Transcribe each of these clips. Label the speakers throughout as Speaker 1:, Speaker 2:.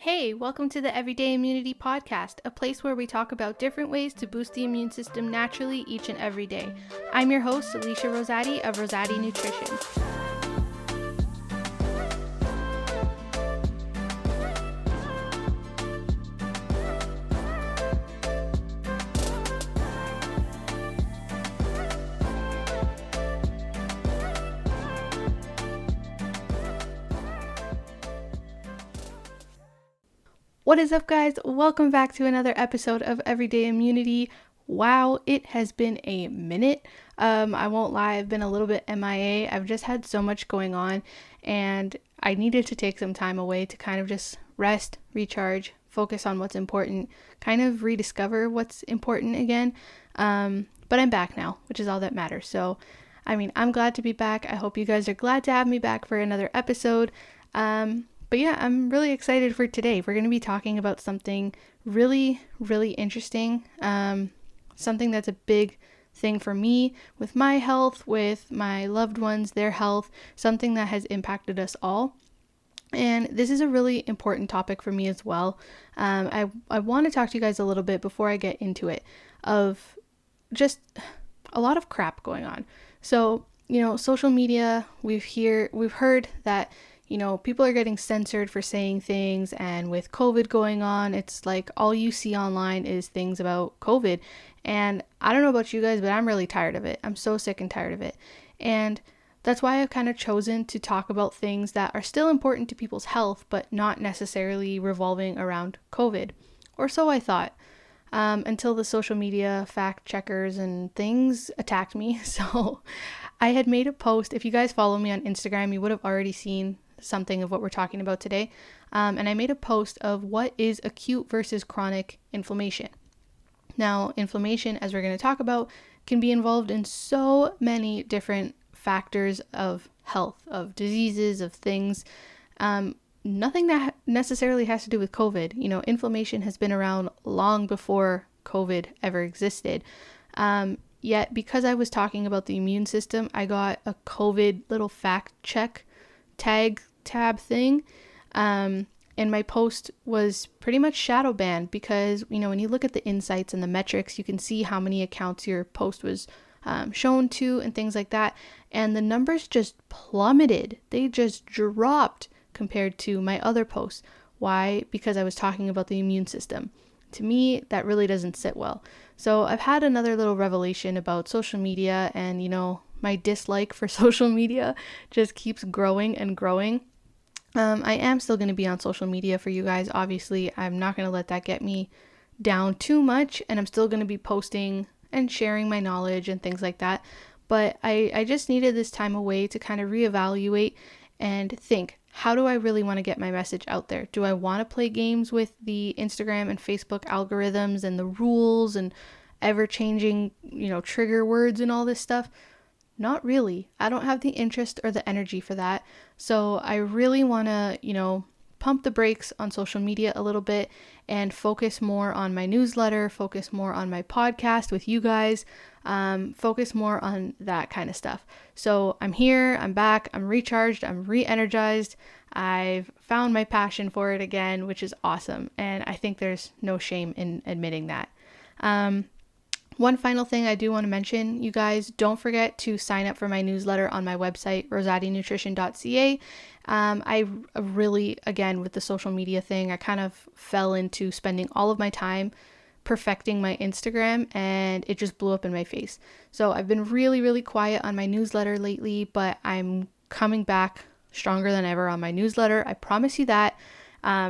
Speaker 1: Hey, welcome to the Everyday Immunity Podcast, a place where we talk about different ways to boost the immune system naturally each and every day. I'm your host, Alicia Rosati of Rosati Nutrition. What is up, guys? Welcome back to another episode of Everyday Immunity. Wow, it has been a minute. I won't lie, I've been a little bit MIA. I've just had so much going on, and I needed to take some time away to kind of just rest, recharge, focus on what's important, kind of rediscover what's important again. But I'm back now, which is all that matters. So, I'm glad to be back. I hope you guys are glad to have me back for another episode. But yeah, I'm really excited for today. We're going to be talking about something really, really interesting. Something that's a big thing for me with my health, with my loved ones, their health, something that has impacted us all. And this is a really important topic for me as well. I want to talk to you guys a little bit before I get into it of just a lot of crap going on. So, social media, we've heard that people are getting censored for saying things, and with COVID going on, it's like all you see online is things about COVID. And I don't know about you guys, but I'm really tired of it. I'm so sick and tired of it. And that's why I've kind of chosen to talk about things that are still important to people's health, but not necessarily revolving around COVID. Or so I thought, until the social media fact checkers and things attacked me. So I had made a post. If you guys follow me on Instagram, you would have already seen something of what we're talking about today. And I made a post of what is acute versus chronic inflammation. Now, inflammation, as we're going to talk about, can be involved in so many different factors of health, of diseases, of things. Nothing that necessarily has to do with COVID. Inflammation has been around long before COVID ever existed. Yet, because I was talking about the immune system, I got a COVID little fact check tab thing. And my post was pretty much shadow banned because, when you look at the insights and the metrics, you can see how many accounts your post was shown to and things like that. And the numbers just plummeted. They just dropped compared to my other posts. Why? Because I was talking about the immune system. To me, that really doesn't sit well. So I've had another little revelation about social media, and, my dislike for social media just keeps growing and growing. I am still going to be on social media for you guys. Obviously, I'm not going to let that get me down too much, and I'm still going to be posting and sharing my knowledge and things like that. But I just needed this time away to kind of reevaluate and think, how do I really want to get my message out there? Do I want to play games with the Instagram and Facebook algorithms and the rules and ever-changing, trigger words and all this stuff? Not really. I don't have the interest or the energy for that. So I really want to, pump the brakes on social media a little bit and focus more on my newsletter, focus more on my podcast with you guys, focus more on that kind of stuff. So I'm here, I'm back, I'm recharged, I'm re-energized. I've found my passion for it again, which is awesome. And I think there's no shame in admitting that. One final thing I do want to mention, you guys, don't forget to sign up for my newsletter on my website, rosatinutrition.ca. I really, again, with the social media thing, I kind of fell into spending all of my time perfecting my Instagram, and it just blew up in my face. So I've been really, really quiet on my newsletter lately, but I'm coming back stronger than ever on my newsletter. I promise you that.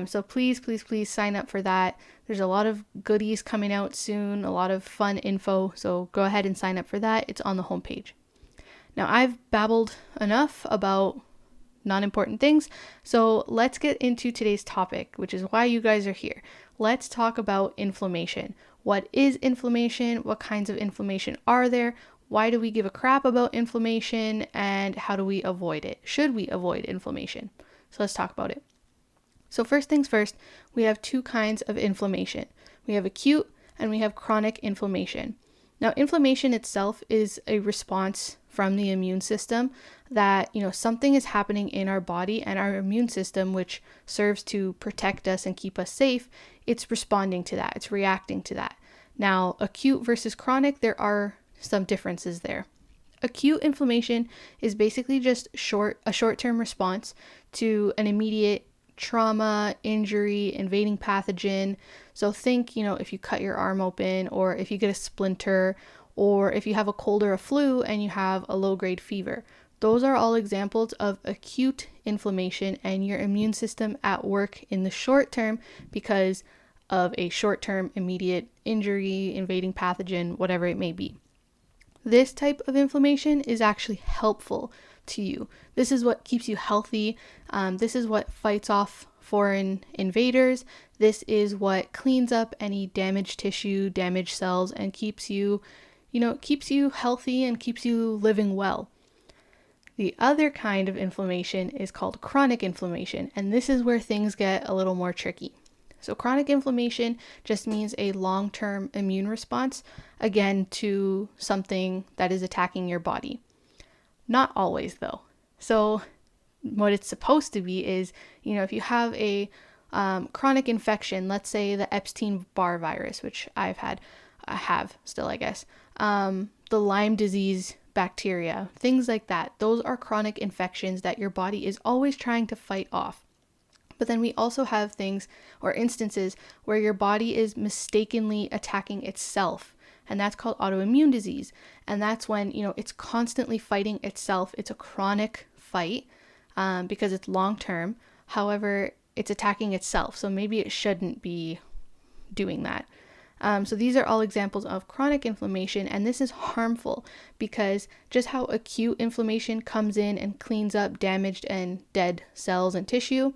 Speaker 1: So please, please, please sign up for that. There's a lot of goodies coming out soon, a lot of fun info. So go ahead and sign up for that. It's on the homepage. Now, I've babbled enough about non-important things. So let's get into today's topic, which is why you guys are here. Let's talk about inflammation. What is inflammation? What kinds of inflammation are there? Why do we give a crap about inflammation? And how do we avoid it? Should we avoid inflammation? So let's talk about it. So first things first, we have two kinds of inflammation. We have acute and we have chronic inflammation. Now, inflammation itself is a response from the immune system that, something is happening in our body, and our immune system, which serves to protect us and keep us safe, it's responding to that. It's reacting to that. Now, acute versus chronic, there are some differences there. Acute inflammation is basically just a short-term response to an immediate trauma, injury, invading pathogen. So think, if you cut your arm open, or if you get a splinter, or if you have a cold or a flu and you have a low-grade fever. Those are all examples of acute inflammation and your immune system at work in the short term because of a short-term immediate injury, invading pathogen, whatever it may be. This type of inflammation is actually helpful to you. This is what keeps you healthy. This is what fights off foreign invaders. This is what cleans up any damaged tissue, damaged cells, and keeps you healthy and keeps you living well. The other kind of inflammation is called chronic inflammation, and this is where things get a little more tricky. So chronic inflammation just means a long-term immune response, again, to something that is attacking your body. Not always, though. So what it's supposed to be is, if you have a chronic infection, let's say the Epstein-Barr virus, which I have still, I guess, the Lyme disease bacteria, things like that. Those are chronic infections that your body is always trying to fight off. But then we also have things or instances where your body is mistakenly attacking itself, and that's called autoimmune disease. And that's when, it's constantly fighting itself. It's a chronic fight because it's long term. However, it's attacking itself. So maybe it shouldn't be doing that. So these are all examples of chronic inflammation, and this is harmful because just how acute inflammation comes in and cleans up damaged and dead cells and tissue,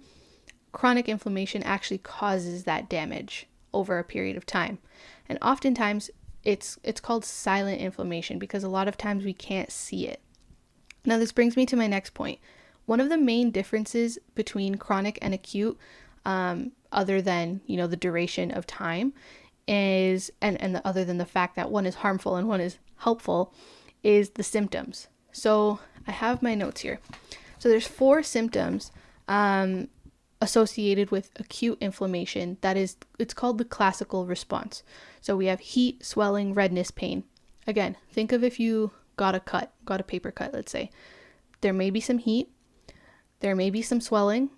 Speaker 1: chronic inflammation actually causes that damage over a period of time. And oftentimes it's called silent inflammation because a lot of times we can't see it. Now this brings me to my next point. One of the main differences between chronic and acute, other than, the duration of time, is, and other than the fact that one is harmful and one is helpful, is the symptoms. So I have my notes here. So there's 4 symptoms associated with acute inflammation. It's called the classical response. So we have heat, swelling, redness, pain. Again, think of if you got a paper cut, let's say. There may be some heat, there may be some swelling,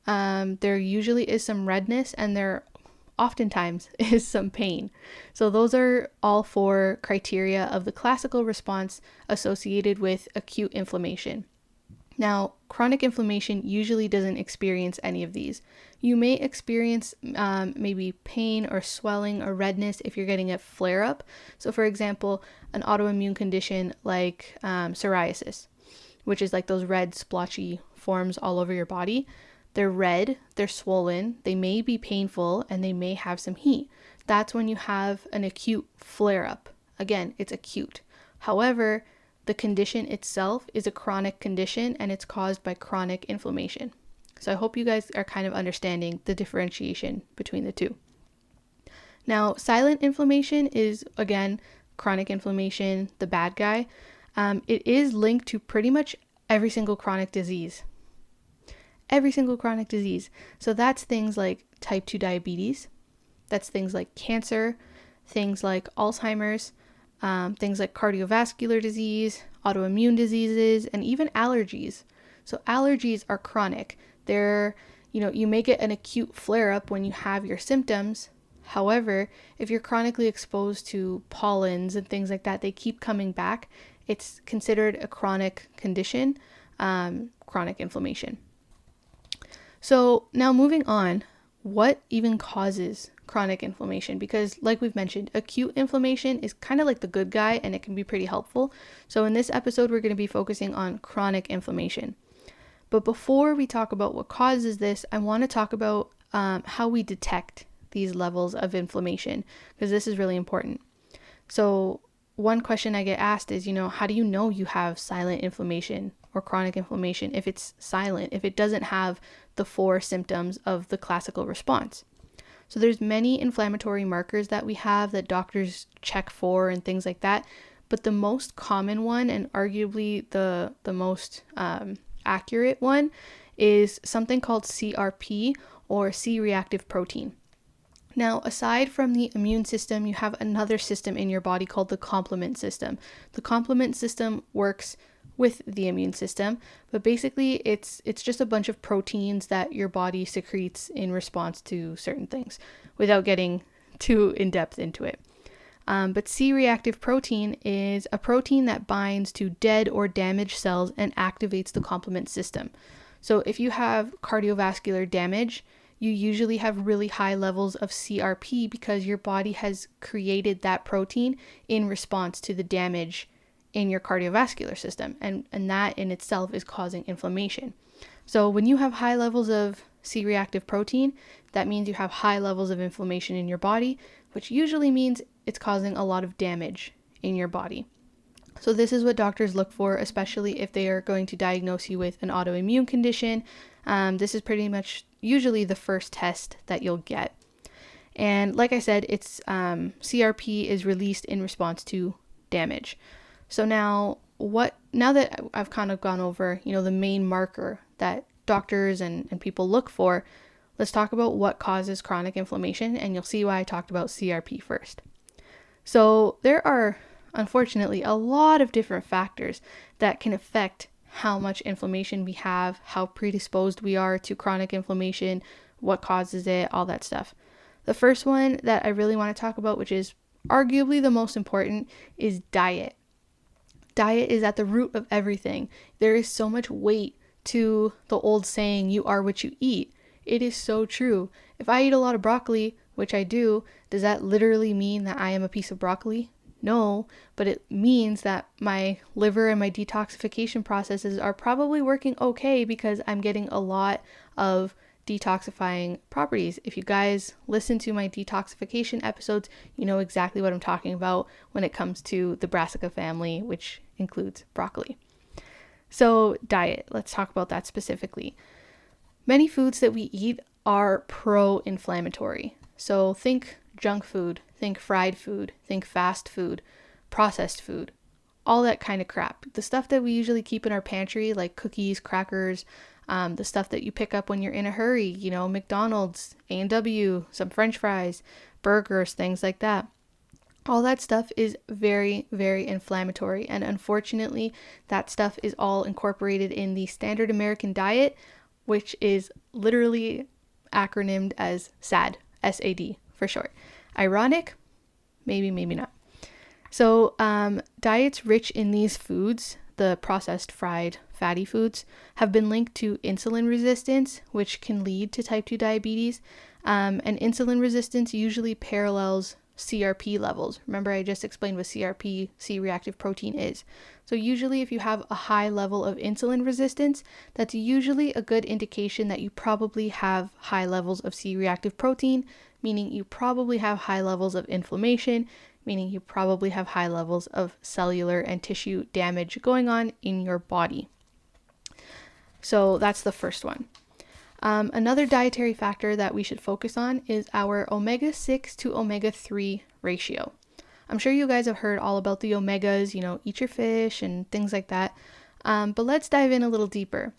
Speaker 1: there usually is some redness, and there oftentimes is some pain. So those are all 4 criteria of the classical response associated with acute inflammation. Now, chronic inflammation usually doesn't experience any of these. You may experience maybe pain or swelling or redness if you're getting a flare-up. So for example, an autoimmune condition like psoriasis, which is like those red splotchy forms all over your body. They're red, they're swollen, they may be painful, and they may have some heat. That's when you have an acute flare-up. Again, it's acute. However, the condition itself is a chronic condition, and it's caused by chronic inflammation. So I hope you guys are kind of understanding the differentiation between the two. Now, silent inflammation is, again, chronic inflammation, the bad guy. It is linked to pretty much every single chronic disease. Every single chronic disease. So that's things like type 2 diabetes. That's things like cancer, things like Alzheimer's, things like cardiovascular disease, autoimmune diseases, and even allergies. So allergies are chronic. They're, you may get an acute flare-up when you have your symptoms. However, if you're chronically exposed to pollens and things like that, they keep coming back. It's considered a chronic condition, chronic inflammation. So now moving on, what even causes chronic inflammation? Because like we've mentioned, acute inflammation is kind of like the good guy, and it can be pretty helpful. So in this episode, we're going to be focusing on chronic inflammation. But before we talk about what causes this, I want to talk about how we detect these levels of inflammation, because this is really important. So one question I get asked is, how do you know you have silent inflammation or chronic inflammation if it's silent, if it doesn't have the 4 symptoms of the classical response? So there's many inflammatory markers that we have that doctors check for and things like that, but the most common one, and arguably the most accurate one, is something called CRP, or C-reactive protein. Now, aside from the immune system, you have another system in your body called the complement system. The complement system works with the immune system, but basically it's just a bunch of proteins that your body secretes in response to certain things, without getting too in depth into it. But C-reactive protein is a protein that binds to dead or damaged cells and activates the complement system. So if you have cardiovascular damage, you usually have really high levels of CRP because your body has created that protein in response to the damage in your cardiovascular system. And that in itself is causing inflammation. So when you have high levels of C-reactive protein, that means you have high levels of inflammation in your body, which usually means it's causing a lot of damage in your body. So this is what doctors look for, especially if they are going to diagnose you with an autoimmune condition. This is pretty much usually the first test that you'll get. And like I said, it's CRP is released in response to damage. So now that I've kind of gone over, the main marker that doctors and people look for, let's talk about what causes chronic inflammation, and you'll see why I talked about CRP first. So there are, unfortunately, a lot of different factors that can affect how much inflammation we have, how predisposed we are to chronic inflammation, what causes it, all that stuff. The first one that I really want to talk about, which is arguably the most important, is diet. Diet is at the root of everything. There is so much weight to the old saying, you are what you eat. It is so true. If I eat a lot of broccoli, which I do, does that literally mean that I am a piece of broccoli? No, but it means that my liver and my detoxification processes are probably working okay because I'm getting a lot of detoxifying properties. If you guys listen to my detoxification episodes, you know exactly what I'm talking about when it comes to the brassica family, which includes broccoli. So diet, let's talk about that specifically. Many foods that we eat are pro-inflammatory. So think junk food, think fried food, think fast food, processed food, all that kind of crap. The stuff that we usually keep in our pantry, like cookies, crackers, the stuff that you pick up when you're in a hurry, McDonald's, A&W, some French fries, burgers, things like that. All that stuff is very, very inflammatory. And unfortunately, that stuff is all incorporated in the standard American diet, which is literally acronymed as SAD, S-A-D for short. Ironic? Maybe, maybe not. So diets rich in these foods, the processed, fried, fatty foods, have been linked to insulin resistance, which can lead to type 2 diabetes. And insulin resistance usually parallels CRP levels. Remember, I just explained what CRP, C-reactive protein, is. So usually if you have a high level of insulin resistance, that's usually a good indication that you probably have high levels of C-reactive protein, meaning you probably have high levels of inflammation, meaning you probably have high levels of cellular and tissue damage going on in your body. So that's the first one. Another dietary factor that we should focus on is our omega-6 to omega-3 ratio. I'm sure you guys have heard all about the omegas, eat your fish and things like that. But let's dive in a little deeper.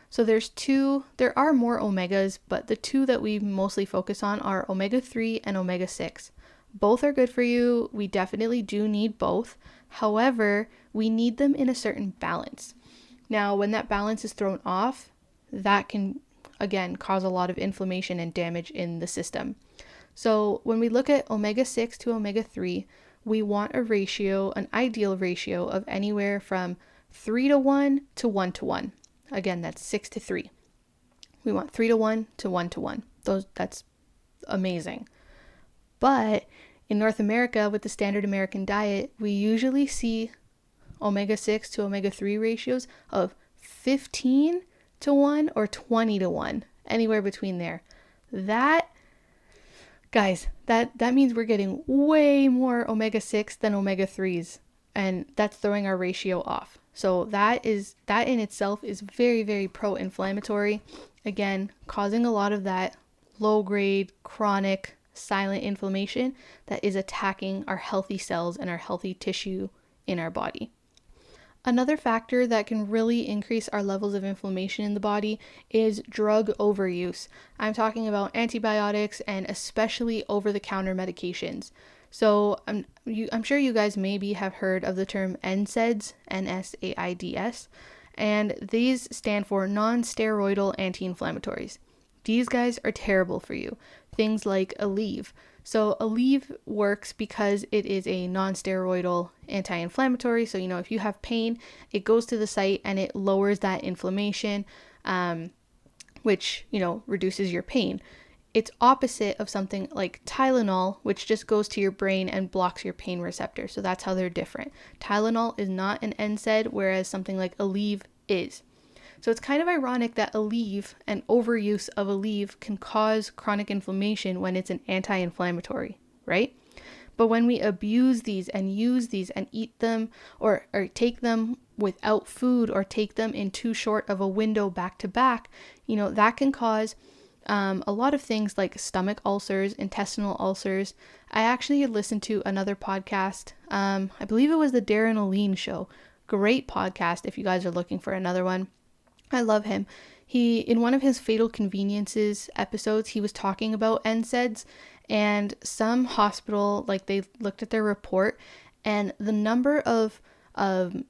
Speaker 1: So there are more omegas, but the two that we mostly focus on are omega-3 and omega-6. Both are good for you. We definitely do need both. However, we need them in a certain balance. Now, when that balance is thrown off, that can again cause a lot of inflammation and damage in the system. So when we look at omega-6 to omega-3, we want an ideal ratio of anywhere from 3:1 to 1:1. Again, that's 6 to 3. We want 3:1 to 1:1. That's amazing. But in North America, with the standard American diet, we usually see omega-6 to omega-3 ratios of 15 to 1 or 20 to 1, anywhere between there. That means we're getting way more omega-6 than omega-3s, and that's throwing our ratio off. So that in itself is very, very pro-inflammatory, again, causing a lot of that low-grade, chronic, silent inflammation that is attacking our healthy cells and our healthy tissue in our body. Another factor that can really increase our levels of inflammation in the body is drug overuse. I'm talking about antibiotics and especially over-the-counter medications. So I'm sure you guys maybe have heard of the term NSAIDs, NSAIDs, and these stand for non-steroidal anti-inflammatories. These guys are terrible for you. Things like Aleve. So Aleve works because it is a non-steroidal anti-inflammatory. So, if you have pain, it goes to the site and it lowers that inflammation, which, reduces your pain. It's opposite of something like Tylenol, which just goes to your brain and blocks your pain receptor. So that's how they're different. Tylenol is not an NSAID, whereas something like Aleve is. So it's kind of ironic that Aleve and overuse of Aleve can cause chronic inflammation when it's an anti-inflammatory, right? But when we abuse these and use these and eat them or take them without food or take them in too short of a window back to back, that can cause a lot of things like stomach ulcers, intestinal ulcers. I actually had listened to another podcast. I believe it was the Darren Aline show. Great podcast if you guys are looking for another one. I love him. In one of his Fatal Conveniences episodes, he was talking about NSAIDs, and some hospital, they looked at their report, and the number of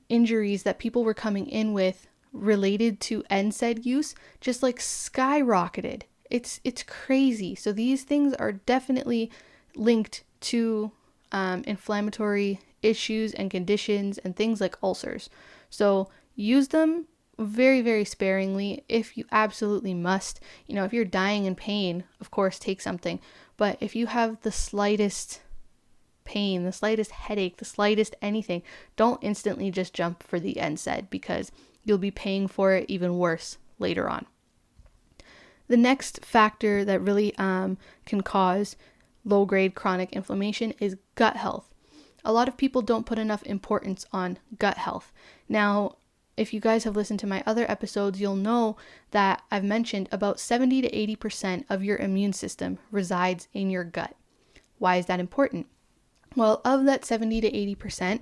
Speaker 1: injuries that people were coming in with related to NSAID use just skyrocketed. It's crazy. So these things are definitely linked to inflammatory issues and conditions and things like ulcers. So use them very, very sparingly if you absolutely must. If you're dying in pain, of course, take something. But if you have the slightest pain, the slightest headache, the slightest anything, don't instantly just jump for the NSAID because you'll be paying for it even worse later on. The next factor that really can cause low-grade chronic inflammation is gut health. A lot of people don't put enough importance on gut health. Now, if you guys have listened to my other episodes, you'll know that I've mentioned about 70 to 80% of your immune system resides in your gut. Why is that important? Well, of that 70 to 80%,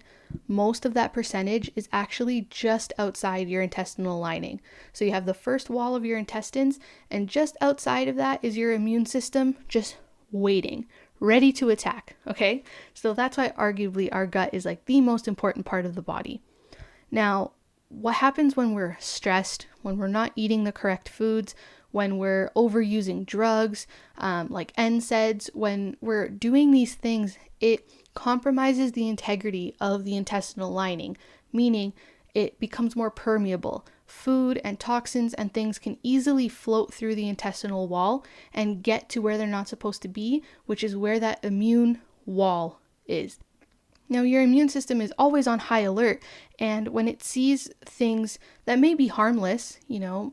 Speaker 1: most of that percentage is actually just outside your intestinal lining. So you have the first wall of your intestines, and just outside of that is your immune system just waiting, ready to attack, okay? So that's why arguably our gut is the most important part of the body. Now, what happens when we're stressed, when we're not eating the correct foods, when we're overusing drugs, like NSAIDs, when we're doing these things, it compromises the integrity of the intestinal lining, meaning it becomes more permeable. Food and toxins and things can easily float through the intestinal wall and get to where they're not supposed to be, which is where that immune wall is. Now, your immune system is always on high alert, and when it sees things that may be harmless,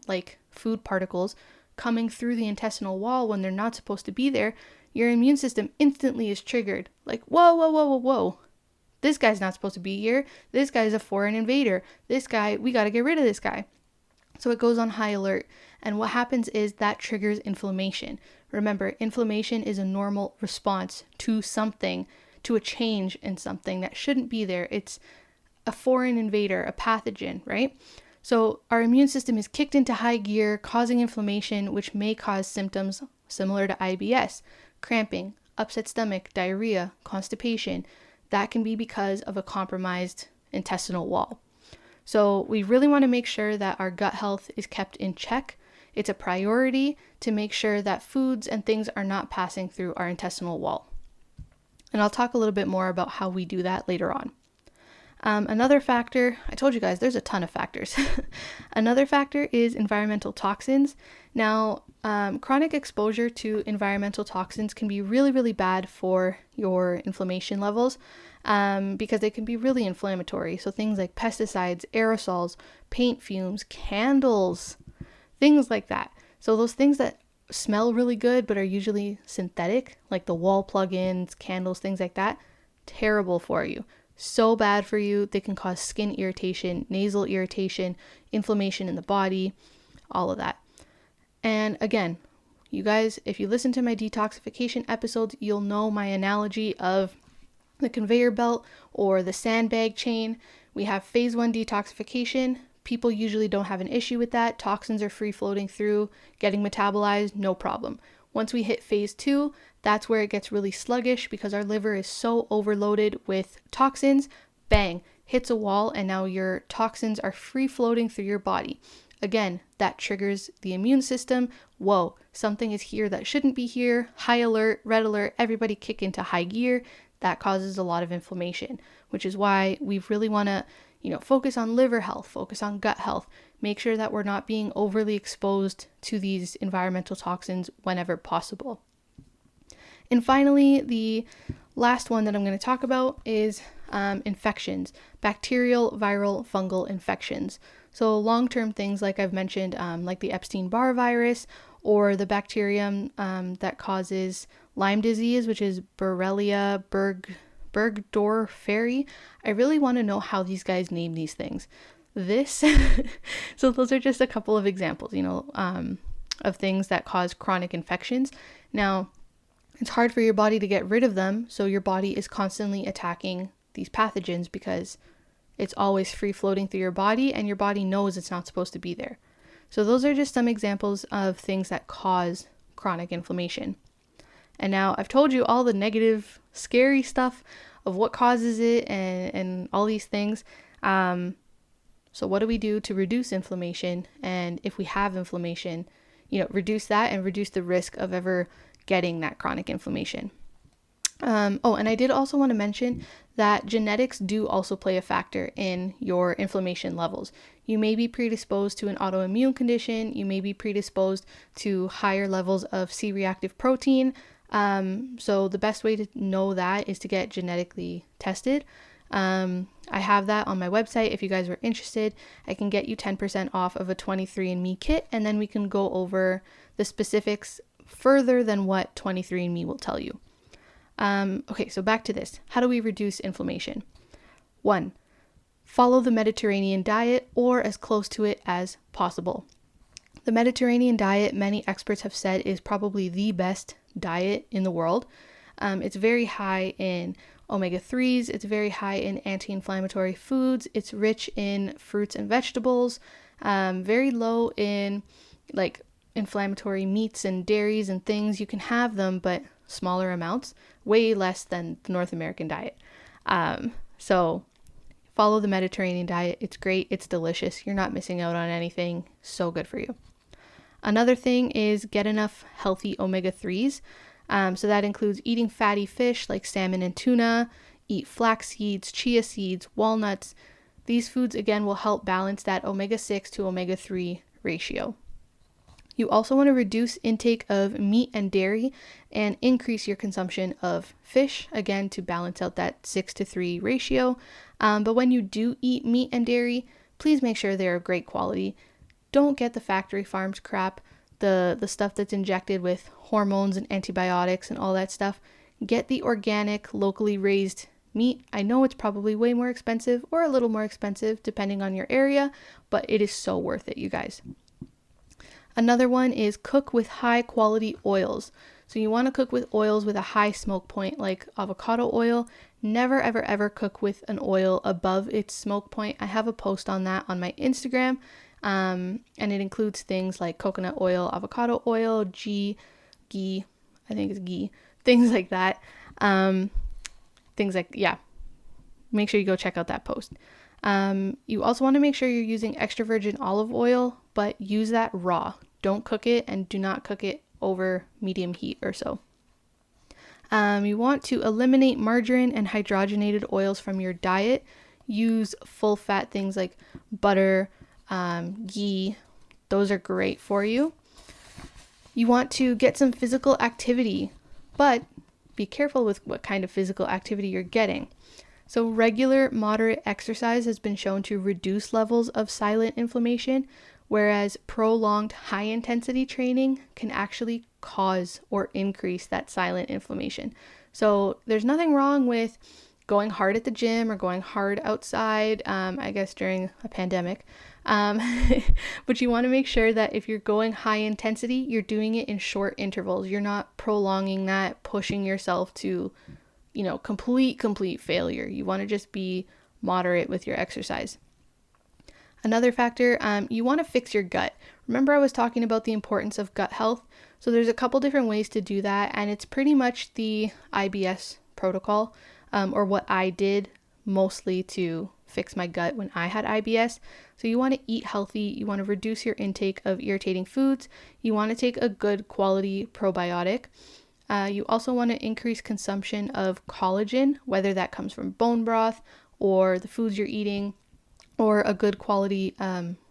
Speaker 1: like food particles coming through the intestinal wall when they're not supposed to be there, your immune system instantly is triggered. Whoa, whoa, whoa, whoa, whoa. This guy's not supposed to be here. This guy's a foreign invader. This guy, we got to get rid of this guy. So it goes on high alert. And what happens is that triggers inflammation. Remember, inflammation is a normal response to something, to a change in something that shouldn't be there. It's a foreign invader, a pathogen, right? So our immune system is kicked into high gear, causing inflammation, which may cause symptoms similar to IBS, cramping, upset stomach, diarrhea, constipation. That can be because of a compromised intestinal wall. So we really want to make sure that our gut health is kept in check. It's a priority to make sure that foods and things are not passing through our intestinal wall. And I'll talk a little bit more about how we do that later on. Another factor, I told you guys, there's a ton of factors. Another factor is environmental toxins. Now, chronic exposure to environmental toxins can be really, really bad for your inflammation levels because they can be really inflammatory. So things like pesticides, aerosols, paint fumes, candles, things like that. So those things that smell really good but are usually synthetic, like the wall plugins, candles, things like that, terrible for you. So bad for you. They can cause skin irritation, nasal irritation, inflammation in the body, all of that. And again, you guys, if you listen to my detoxification episodes, you'll know my analogy of the conveyor belt or the sandbag chain. We have phase 1 detoxification. People usually don't have an issue with that. Toxins are free floating through, getting metabolized, no problem. Once we hit phase 2, that's where it gets really sluggish because our liver is so overloaded with toxins. Bang, hits a wall, and now your toxins are free floating through your body. Again, that triggers the immune system. Whoa, something is here that shouldn't be here. High alert, red alert, everybody kick into high gear. That causes a lot of inflammation, which is why we really want to, focus on liver health, focus on gut health, make sure that we're not being overly exposed to these environmental toxins whenever possible. And finally, the last one that I'm going to talk about is infections, bacterial, viral, fungal infections. So long-term things like I've mentioned, like the Epstein-Barr virus or the bacterium that causes Lyme disease, which is Borrelia burgdorferi. I really want to know how these guys name these things. So those are just a couple of examples, of things that cause chronic infections. Now, it's hard for your body to get rid of them, so your body is constantly attacking these pathogens because it's always free floating through your body and your body knows it's not supposed to be there. So those are just some examples of things that cause chronic inflammation. And now I've told you all the negative, scary stuff of what causes it and all these things. So what do we do to reduce inflammation? And if we have inflammation, reduce that and reduce the risk of ever getting that chronic inflammation. And I did also want to mention that genetics do also play a factor in your inflammation levels. You may be predisposed to an autoimmune condition. You may be predisposed to higher levels of C-reactive protein. So the best way to know that is to get genetically tested. I have that on my website. If you guys are interested, I can get you 10% off of a 23andMe kit, and then we can go over the specifics further than what 23andMe will tell you. Okay, so back to this. How do we reduce inflammation? 1, follow the Mediterranean diet or as close to it as possible. The Mediterranean diet, many experts have said, is probably the best diet in the world. It's very high in omega-3s. It's very high in anti-inflammatory foods. It's rich in fruits and vegetables. Very low in inflammatory meats and dairies and things. You can have them, but smaller amounts, way less than the North American diet. So follow the Mediterranean diet. It's great. It's delicious. You're not missing out on anything. So good for you. Another thing is get enough healthy omega-3s. So that includes eating fatty fish like salmon and tuna, eat flax seeds, chia seeds, walnuts. These foods, again, will help balance that omega-6 to omega-3 ratio. You also want to reduce intake of meat and dairy and increase your consumption of fish, again, to balance out that 6-3 ratio. But when you do eat meat and dairy, please make sure they're of great quality. Don't get the factory farms crap, the stuff that's injected with hormones and antibiotics and all that stuff. Get the organic, locally raised meat. I know it's probably way more expensive or a little more expensive depending on your area, but it is so worth it, you guys. Another one is cook with high quality oils. So you want to cook with oils with a high smoke point like avocado oil. Never, ever, ever cook with an oil above its smoke point. I have a post on that on my Instagram. And it includes things like coconut oil, avocado oil, ghee, I think it's ghee, things like that. Make sure you go check out that post. You also want to make sure you're using extra virgin olive oil, but use that raw. Don't cook it, and do not cook it over medium heat or so. You want to eliminate margarine and hydrogenated oils from your diet. Use full fat things like butter, ghee. Those are great for you. You want to get some physical activity, but be careful with what kind of physical activity you're getting. So regular moderate exercise has been shown to reduce levels of silent inflammation, whereas prolonged high intensity training can actually cause or increase that silent inflammation. So there's nothing wrong with going hard at the gym or going hard outside, I guess during a pandemic. But you want to make sure that if you're going high intensity, you're doing it in short intervals. You're not prolonging that, pushing yourself to complete failure. You want to just be moderate with your exercise. Another factor, you want to fix your gut. Remember I was talking about the importance of gut health? So there's a couple different ways to do that, and it's pretty much the IBS protocol, or what I did mostly to fix my gut when I had IBS. So you want to eat healthy, you want to reduce your intake of irritating foods, you want to take a good quality probiotic. You also want to increase consumption of collagen, whether that comes from bone broth or the foods you're eating, or a good quality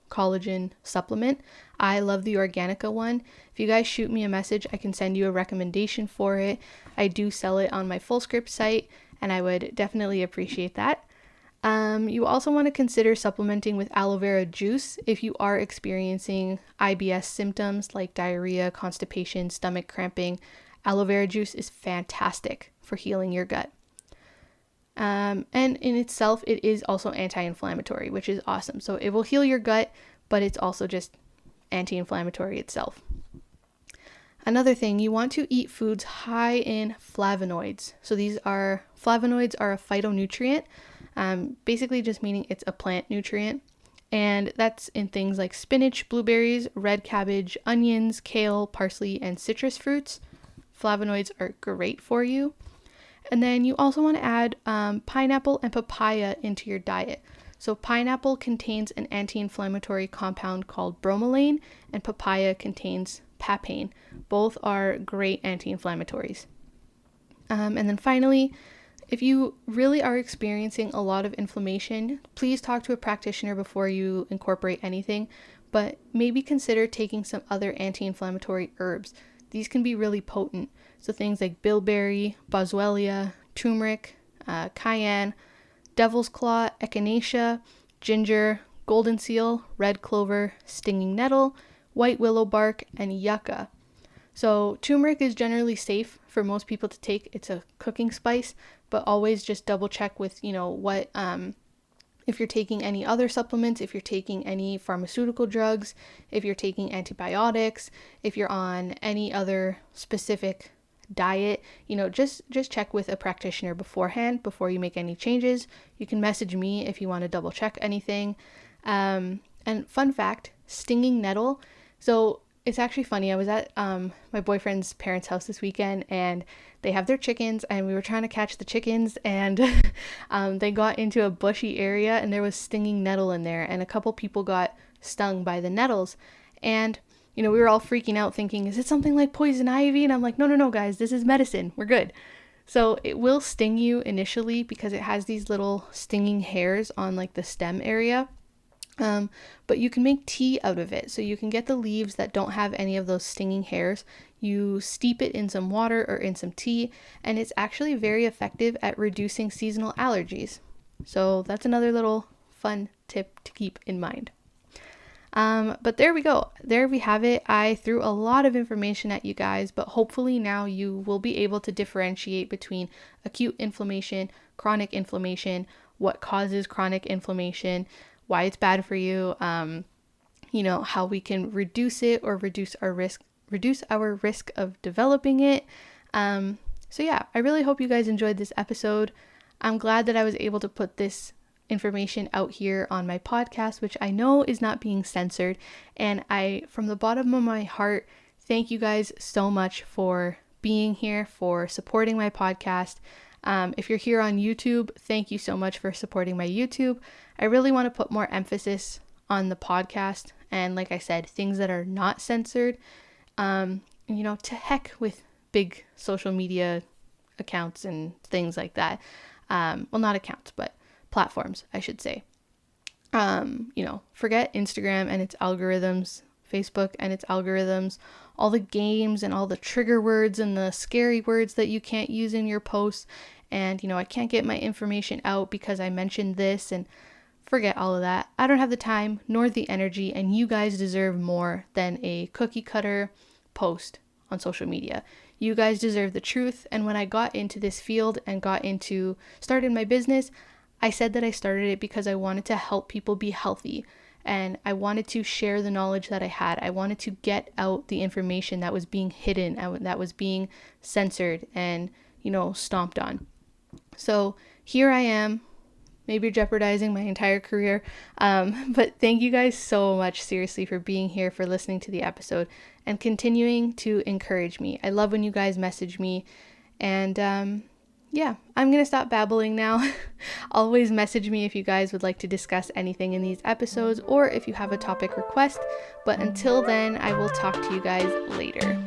Speaker 1: collagen supplement. I love the Organica one. If you guys shoot me a message, I can send you a recommendation for it. I do sell it on my Fullscript site, and I would definitely appreciate that. You also want to consider supplementing with aloe vera juice if you are experiencing IBS symptoms like diarrhea, constipation, stomach cramping. Aloe vera juice is fantastic for healing your gut. And in itself, it is also anti-inflammatory, which is awesome. So it will heal your gut, but it's also just anti-inflammatory itself. Another thing, you want to eat foods high in flavonoids. So flavonoids are a phytonutrient, basically just meaning it's a plant nutrient. And that's in things like spinach, blueberries, red cabbage, onions, kale, parsley, and citrus fruits. Flavonoids are great for you. And then you also want to add pineapple and papaya into your diet. So pineapple contains an anti-inflammatory compound called bromelain, and papaya contains papain. Both are great anti-inflammatories. And then finally, if you really are experiencing a lot of inflammation, please talk to a practitioner before you incorporate anything, but maybe consider taking some other anti-inflammatory herbs. These can be really potent. So things like bilberry, boswellia, turmeric, cayenne, devil's claw, echinacea, ginger, golden seal, red clover, stinging nettle, white willow bark, and yucca. So turmeric is generally safe for most people to take. It's a cooking spice, but always just double check with, what, if you're taking any other supplements, if you're taking any pharmaceutical drugs, if you're taking antibiotics, if you're on any other specific diet, just check with a practitioner beforehand before you make any changes. You can message me if you want to double check anything. And fun fact, stinging nettle. So it's actually funny. I was at my boyfriend's parents' house this weekend, and they have their chickens, and we were trying to catch the chickens, and they got into a bushy area, and there was stinging nettle in there, and a couple people got stung by the nettles. And we were all freaking out thinking, is it something like poison ivy? And I'm like, no, guys, this is medicine. We're good. So it will sting you initially because it has these little stinging hairs on like the stem area. But you can make tea out of it. So you can get the leaves that don't have any of those stinging hairs. You steep it in some water or in some tea, and it's actually very effective at reducing seasonal allergies. So that's another little fun tip to keep in mind. But there we go. There we have it. I threw a lot of information at you guys, but hopefully now you will be able to differentiate between acute inflammation, chronic inflammation, what causes chronic inflammation, why it's bad for you, how we can reduce it or reduce our risk of developing it. So yeah, I really hope you guys enjoyed this episode. I'm glad that I was able to put this information out here on my podcast, which I know is not being censored. And I, from the bottom of my heart, thank you guys so much for being here, for supporting my podcast. If you're here on YouTube, thank you so much for supporting my YouTube. I really want to put more emphasis on the podcast and, like I said, things that are not censored. To heck with big social media accounts and things like that. Well, not accounts, but platforms, I should say. Forget Instagram and its algorithms, Facebook and its algorithms, all the games and all the trigger words and the scary words that you can't use in your posts. And, I can't get my information out because I mentioned this, and forget all of that. I don't have the time nor the energy, and you guys deserve more than a cookie cutter post on social media. You guys deserve the truth. And when I got into this field and started my business, I said that I started it because I wanted to help people be healthy, and I wanted to share the knowledge that I had. I wanted to get out the information that was being hidden, that was being censored and, stomped on. So here I am, maybe jeopardizing my entire career. But thank you guys so much, seriously, for being here, for listening to the episode, and continuing to encourage me. I love when you guys message me. And yeah, I'm going to stop babbling now. Always message me if you guys would like to discuss anything in these episodes or if you have a topic request. But until then, I will talk to you guys later.